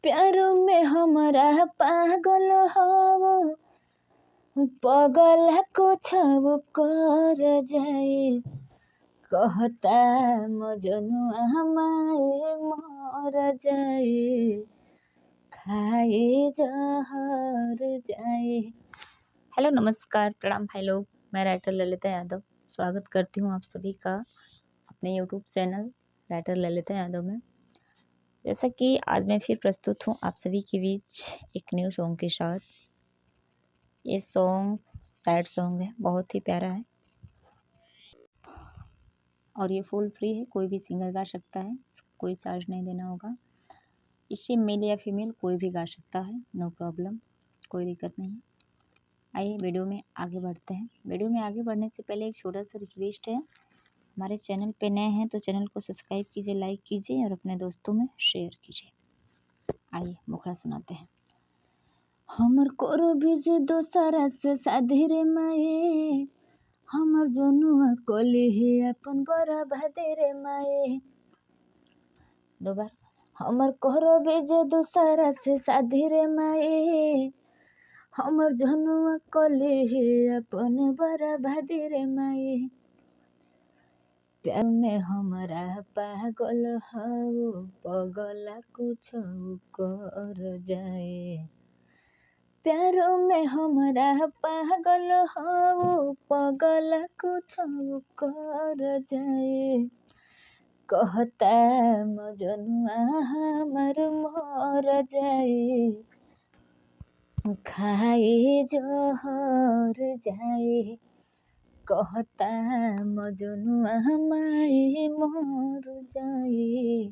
प्यारो में हमारा पागल हो पगल को छब कर जाए कहता मजनुआ हमारे मर जाए खाए जहर जाए। हेलो नमस्कार प्रणाम भाई लोग, मैं राइटर ललिता यादव स्वागत करती हूँ आप सभी का अपने YouTube channel writer Lalita Yadav में। जैसा कि आज मैं फिर प्रस्तुत हूँ आप सभी के बीच एक न्यू सॉन्ग के साथ। ये सॉन्ग सैड सॉन्ग है, बहुत ही प्यारा है और ये फुल फ्री है, कोई भी सिंगर गा सकता है, कोई चार्ज नहीं देना होगा। इसे मेल या फीमेल कोई भी गा सकता है, नो प्रॉब्लम, कोई दिक्कत नहीं है। आइए वीडियो में आगे बढ़ते हैं। वीडियो में आगे बढ़ने से पहले एक छोटा सा रिक्वेस्ट है, हमारे चैनल पे नए हैं तो चैनल को सब्सक्राइब कीजिए, लाइक कीजिए और अपने दोस्तों में शेयर कीजिए। आइए मुखड़ा सुनाते हैं। हमर कोरो बीज दोसरा से शादी रे माए, हमर जनुआ कोली है अपन बड़ा भादे रे माए। दो बार। हमर कोरो बीज दोसरा से शादी रे माए, हमर जनुआ कोली है अपन बड़ा भादे रे माए। प्यार में हमारा पागल हो पगला कुछ कर जाए। प्यारो में हमारा पागल हो पगला कुछ कर जाए कहता मजनुआ हमार मर जाए खाए जहर जाए कहता मजनुआ हमारे मर जाए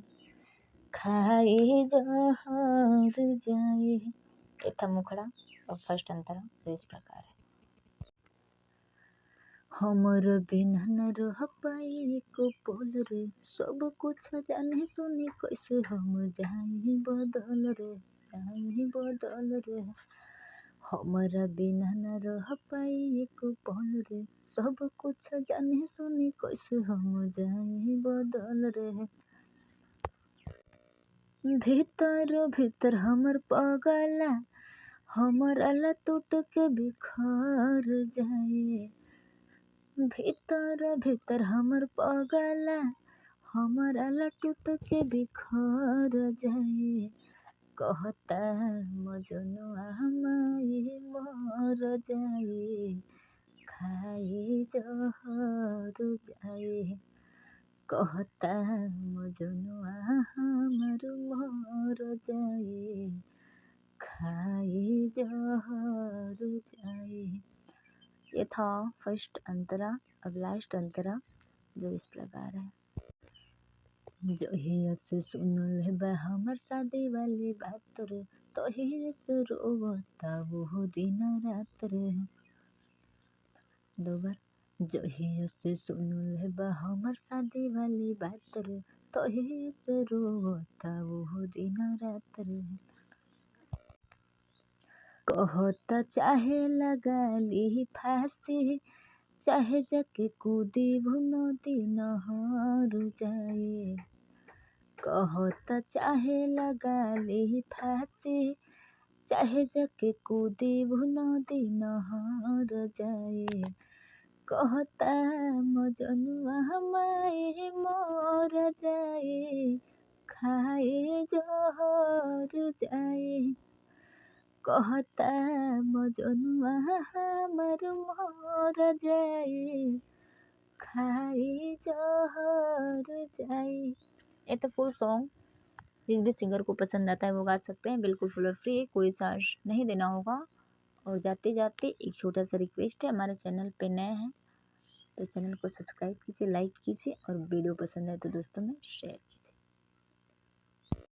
खाए जहर जाए। ये था मुखड़ा और फर्स्ट अंतरा जो इस प्रकार है। हमर बिना न रह पाई को पल रे, सब कुछ जाने सुनी कैसे हम जाई बदल रे, जाई बदल रे। हमारा बिना न रह पाई को पल रे, सब कुछ जाने सुनी कैसे हम जाई बदल रे। भीतर भीतर हमर पगला हमर अला टूट के बिखर जाए। भीतर भीतर हमर पगला हमर अला टूट के बिखर जाए कहता मजनुआ हमारे मर जाए खाए जहर जाए कहता मजनुआ हमार मर जाए खाए जहर जाए। ये था फर्स्ट अंतरा। अब लास्ट अंतरा जो इस प्रकार है। जहिया से सुनल है बा हमर शादी वाली बात रे, तहिया से रोवता वो दिन रात रे। दो बार। जहिया से सुनल है बा हमर शादी वाली बात रे, तहिया से रोवता वो दिन रात रे। कहता चाहे लगा ली फांसी, चाहे जाके कूदी नदी नहर जाए। कहता चाहे लगा ली फांसी, चाहे जाके कूदी नदी नहर जाए कहता मजनुआ हमारे मर जाए खाए जहर जाए कहता मजनुआ हमार मर जाए खाए जहर जाए। ये तो फुल सॉन्ग जिस भी सिंगर को पसंद आता है वो गा सकते हैं, बिल्कुल फुल और फ्री है, कोई चार्ज नहीं देना होगा। और जाते जाते एक छोटा सा रिक्वेस्ट है, हमारे चैनल पे नए हैं तो चैनल को सब्सक्राइब कीजिए, लाइक कीजिए और वीडियो पसंद है तो दोस्तों में शेयर कीजिए।